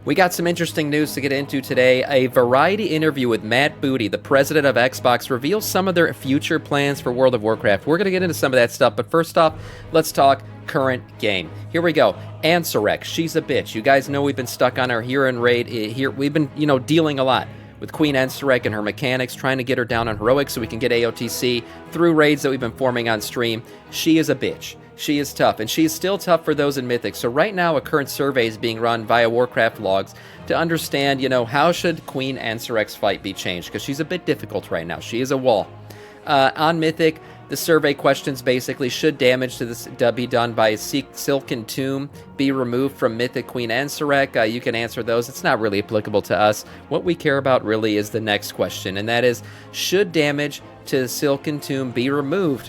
We got some interesting news to get into today. A Variety interview with Matt Booty, the president of Xbox, reveals some of their future plans for World of Warcraft. We're going to get into some of that stuff, but first off, let's talk current game. Here we go. Ansurek, she's a bitch. You guys know we've been stuck on our hero and raid. Here we've been, dealing a lot with Queen Ansurek and her mechanics, trying to get her down on heroic so we can get AOTC through raids that we've been forming on stream. She is a bitch. She is tough, and she is still tough for those in Mythic. So right now, a current survey is being run via Warcraft logs to understand, how should Queen Ansurek's fight be changed, because she's a bit difficult right now. She is a wall. On Mythic, the survey questions basically, should damage to this be done by a Silken Tomb be removed from Mythic Queen Ansurek? You can answer those. It's not really applicable to us. What we care about really is the next question, and that is, should damage to the Silken Tomb be removed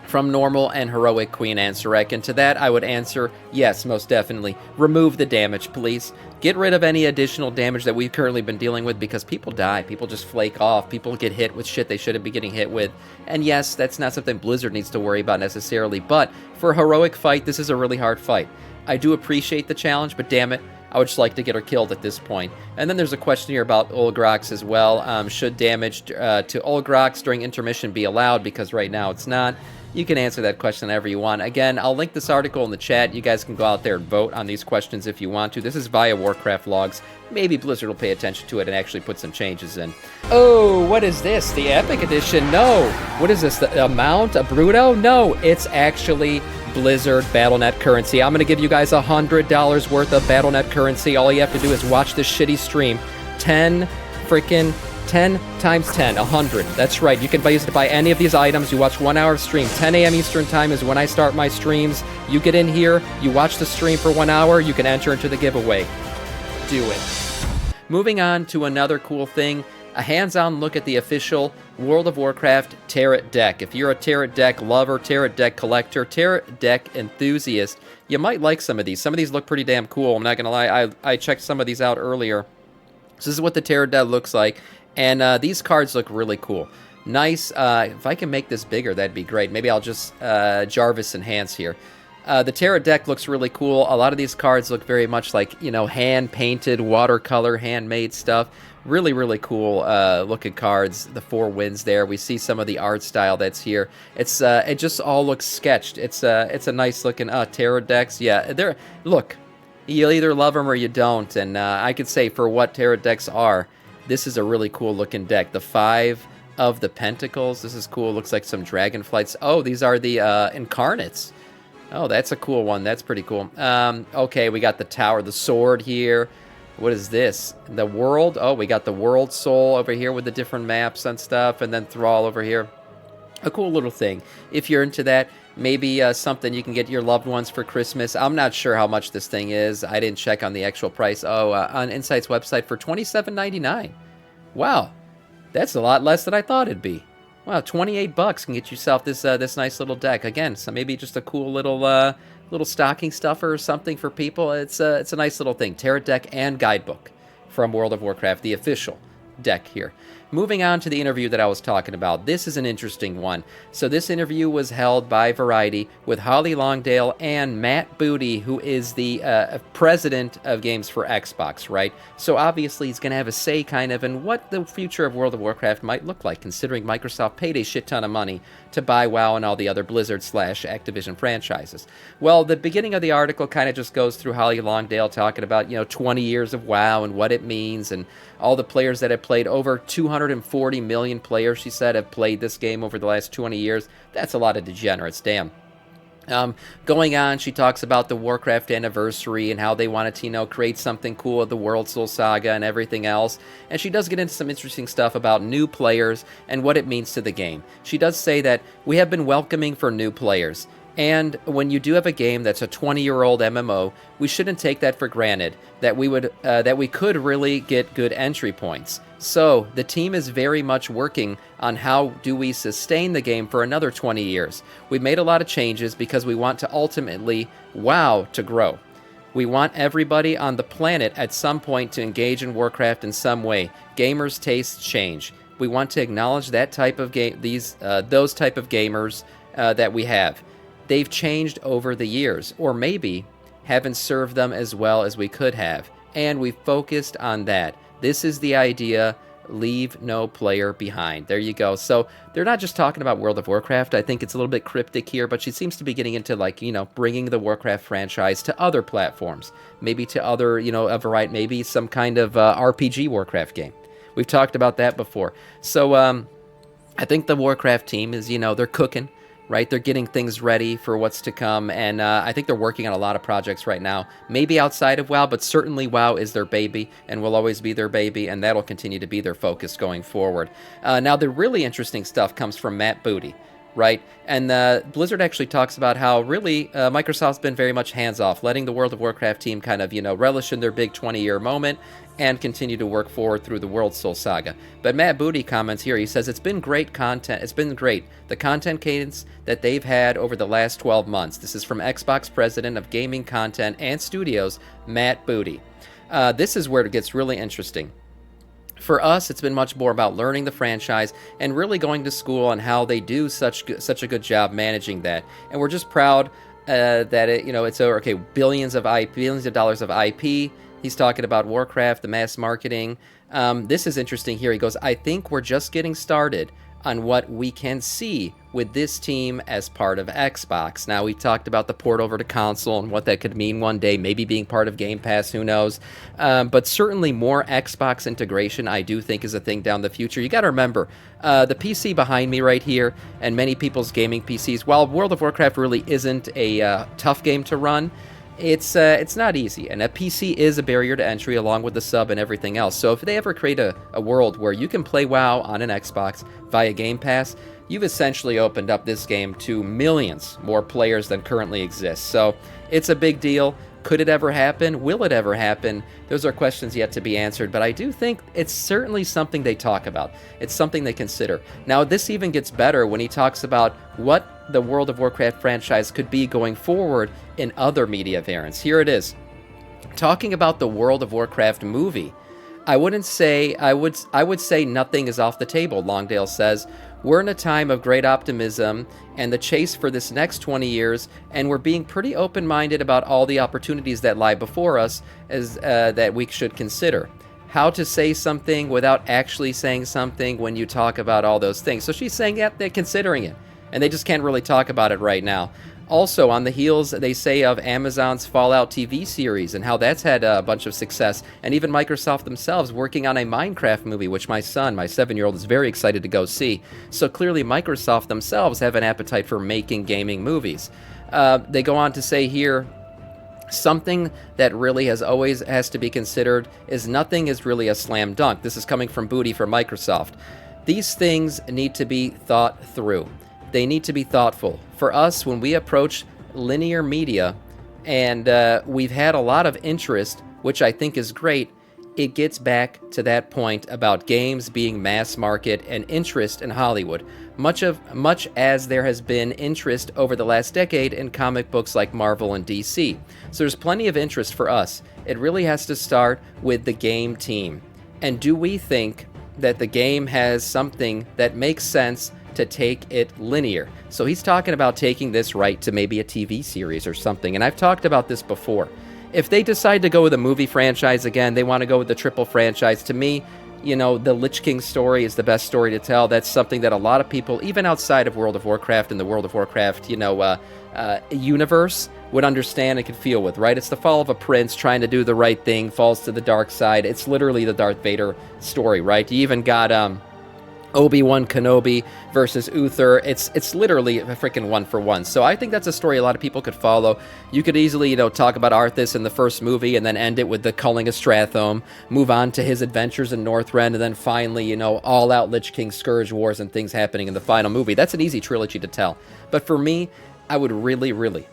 from normal and heroic Queen Ansurek? And to that, I would answer, yes, most definitely. Remove the damage, please. Get rid of any additional damage that we've currently been dealing with, because people die. People just flake off. People get hit with shit they shouldn't be getting hit with. And yes, that's not something Blizzard needs to worry about necessarily, but for a heroic fight, this is a really hard fight. I do appreciate the challenge, but damn it, I would just like to get her killed at this point. And then there's a question here about Ulgrox as well. Should damage to Ulgrox during intermission be allowed? Because right now it's not. You can answer that question however you want. Again, I'll link this article in the chat. You guys can go out there and vote on these questions if you want to. This is via Warcraft logs. Maybe Blizzard will pay attention to it and actually put some changes in. Oh, what is this? The Epic Edition? No. What is this? The amount? A Bruto? No, it's actually Blizzard Battle.net currency. I'm going to give you guys $100 worth of Battle.net currency. All you have to do is watch this shitty stream. 10 times 10, 100. That's right. You can use it to buy any of these items. You watch 1 hour of stream. 10 a.m. Eastern time is when I start my streams. You get in here, you watch the stream for 1 hour, you can enter into the giveaway. Do it. Moving on to another cool thing, a hands-on look at the official World of Warcraft Tarot deck. If you're a Tarot deck lover, Tarot deck collector, Tarot deck enthusiast, you might like some of these. Some of these look pretty damn cool. I'm not going to lie. I checked some of these out earlier. So this is what the Tarot deck looks like. And these cards look really cool. Nice. If I can make this bigger, that'd be great. Maybe I'll just Jarvis enhance here. The Tarot deck looks really cool. A lot of these cards look very much like, hand-painted, watercolor, handmade stuff. Really, really cool looking cards. The 4 Winds there. We see some of the art style that's here. It's it just all looks sketched. It's a nice looking Tarot decks. Yeah, look, you either love them or you don't. And I could say for what Tarot decks are, this is a really cool looking deck. The 5 of the Pentacles. This is cool. Looks like some Dragonflights. Oh, these are the Incarnates. Oh, that's a cool one. That's pretty cool. Okay, we got the Tower, the Sword here. What is this? The World. Oh, we got the World Soul over here with the different maps and stuff. And then Thrall over here. A cool little thing. If you're into that, maybe something you can get your loved ones for Christmas. I'm not sure how much this thing is. I didn't check on the actual price. Oh, on Insight's website for $27.99. Wow, that's a lot less than I thought it'd be. Wow, $28 can get yourself this this nice little deck. Again, so maybe just a cool little stocking stuffer or something for people. It's a nice little thing. Tarot deck and guidebook from World of Warcraft, the official deck here. Moving on to the interview that I was talking about. This is an interesting one. So this interview was held by Variety with Holly Longdale and Matt Booty, who is the president of Games for Xbox, right? So obviously he's going to have a say kind of in what the future of World of Warcraft might look like, considering Microsoft paid a shit ton of money to buy WoW and all the other Blizzard/Activision franchises. Well, the beginning of the article kind of just goes through Holly Longdale talking about, 20 years of WoW and what it means, and all the players that have played. Over 240 million players, she said, have played this game over the last 20 years. That's a lot of degenerates, damn. Going on, she talks about the Warcraft anniversary and how they wanted to, create something cool with the World Soul Saga and everything else. And she does get into some interesting stuff about new players and what it means to the game. She does say that we have been welcoming for new players. And when you do have a game that's a 20-year-old MMO, we shouldn't take that for granted, that we could really get good entry points. So the team is very much working on how do we sustain the game for another 20 years. We've made a lot of changes because we want to ultimately WoW to grow. We want everybody on the planet at some point to engage in Warcraft in some way. Gamers' tastes change. We want to acknowledge that type of those type of gamers that we have. They've changed over the years, or maybe haven't served them as well as we could have. and we focused on that. This is the idea. Leave no player behind. There you go. So they're not just talking about World of Warcraft. I think it's a little bit cryptic here, but she seems to be getting into, like, bringing the Warcraft franchise to other platforms, maybe to other, a variety, maybe some kind of RPG Warcraft game. We've talked about that before. So I think the Warcraft team is, they're cooking. Right, they're getting things ready for what's to come, and I think they're working on a lot of projects right now. Maybe outside of WoW, but certainly WoW is their baby, and will always be their baby, and that'll continue to be their focus going forward. Now, the really interesting stuff comes from Matt Booty, right? And Blizzard actually talks about how really Microsoft's been very much hands-off, letting the World of Warcraft team kind of, relish in their big 20-year moment and continue to work forward through the World Soul Saga. But Matt Booty comments here, he says, it's been great content. It's been great. The content cadence that they've had over the last 12 months. This is from Xbox President of Gaming Content and Studios, Matt Booty. This is where it gets really interesting. For us, it's been much more about learning the franchise and really going to school on how they do such a good job managing that. And we're just proud that it's over, billions of dollars of IP. He's talking about Warcraft, the mass marketing. This is interesting here. He goes, I think we're just getting started on what we can see with this team as part of Xbox. Now, we talked about the port over to console and what that could mean one day, maybe being part of Game Pass, who knows. But certainly more Xbox integration, I do think, is a thing down the future. You got to remember, the PC behind me right here, and many people's gaming PCs, while World of Warcraft really isn't a tough game to run, it's not easy, and a PC is a barrier to entry along with the sub and everything else. So if they ever create a world where you can play WoW on an Xbox via Game Pass, you've essentially opened up this game to millions more players than currently exist. So it's a big deal. Could it ever happen? Will it ever happen? Those are questions yet to be answered, but I do think it's certainly something they talk about. It's something they consider. Now, this even gets better when he talks about what the World of Warcraft franchise could be going forward in other media variants. Here it is. Talking about the World of Warcraft movie, I would say nothing is off the table, Longdale says. We're in a time of great optimism and the chase for this next 20 years, and we're being pretty open-minded about all the opportunities that lie before us as that we should consider. How to say something without actually saying something when you talk about all those things. So she's saying, yeah, they're considering it, and they just can't really talk about it right now. Also, on the heels, they say, of Amazon's Fallout TV series and how that's had a bunch of success, and even Microsoft themselves working on a Minecraft movie, which my son, my 7-year-old, is very excited to go see. So clearly Microsoft themselves have an appetite for making gaming movies. They go on to say here, something that really has to be considered is nothing is really a slam dunk. This is coming from Booty for Microsoft. These things need to be thought through. They need to be thoughtful. For us, when we approach linear media, and we've had a lot of interest, which I think is great, it gets back to that point about games being mass market and interest in Hollywood, much as there has been interest over the last decade in comic books like Marvel and DC. So there's plenty of interest for us. It really has to start with the game team. And do we think that the game has something that makes sense to take it linear? So he's talking about taking this right to maybe a TV series or something, and I've talked about this before. If they decide to go with a movie franchise again, they want to go with the triple franchise. To me, the Lich King story is the best story to tell. That's something that a lot of people, even outside of World of Warcraft and the World of Warcraft, universe, would understand and could feel with, right? It's the fall of a prince trying to do the right thing, falls to the dark side. It's literally the Darth Vader story, right? You even got Obi-Wan Kenobi versus Uther. It's literally a freaking one-for-one. So I think that's a story a lot of people could follow. You could easily, talk about Arthas in the first movie and then end it with the culling of Strathome, move on to his adventures in Northrend, and then finally, all-out Lich King Scourge Wars and things happening in the final movie. That's an easy trilogy to tell. But for me, I would really, really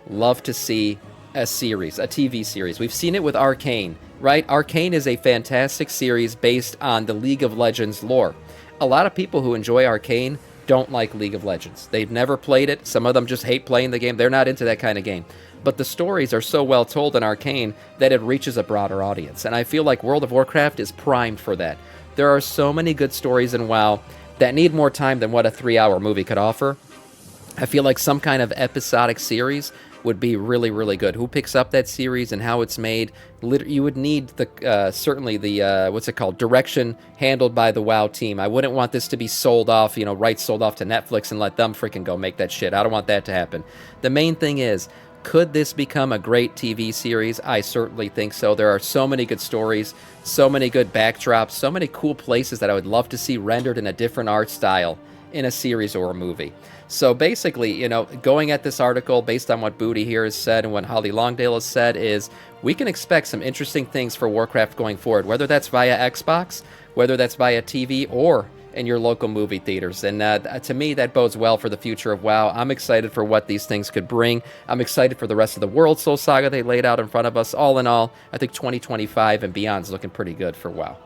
love to see a series, a TV series. We've seen it with Arcane, right? Arcane is a fantastic series based on the League of Legends lore. A lot of people who enjoy Arcane don't like League of Legends. They've never played it. Some of them just hate playing the game. They're not into that kind of game. But the stories are so well told in Arcane that it reaches a broader audience. And I feel like World of Warcraft is primed for that. There are so many good stories in WoW that need more time than what a 3-hour movie could offer. I feel like some kind of episodic series would be really, really good. Who picks up that series and how it's made? You would need the certainly the what's it called, direction handled by the WoW team. I wouldn't want this to be sold off, rights sold off to Netflix and let them freaking go make that shit. I don't want that to happen. The main thing is, could this become a great TV series? I certainly think so. There are so many good stories, so many good backdrops, so many cool places that I would love to see rendered in a different art style in a series or a movie. So basically, going at this article based on what Booty here has said and what Holly Longdale has said is we can expect some interesting things for Warcraft going forward, whether that's via Xbox, whether that's via TV, or in your local movie theaters. And to me, that bodes well for the future of WoW. I'm excited for what these things could bring. I'm excited for the rest of the World Soul Saga they laid out in front of us. All in all, I think 2025 and beyond is looking pretty good for WoW.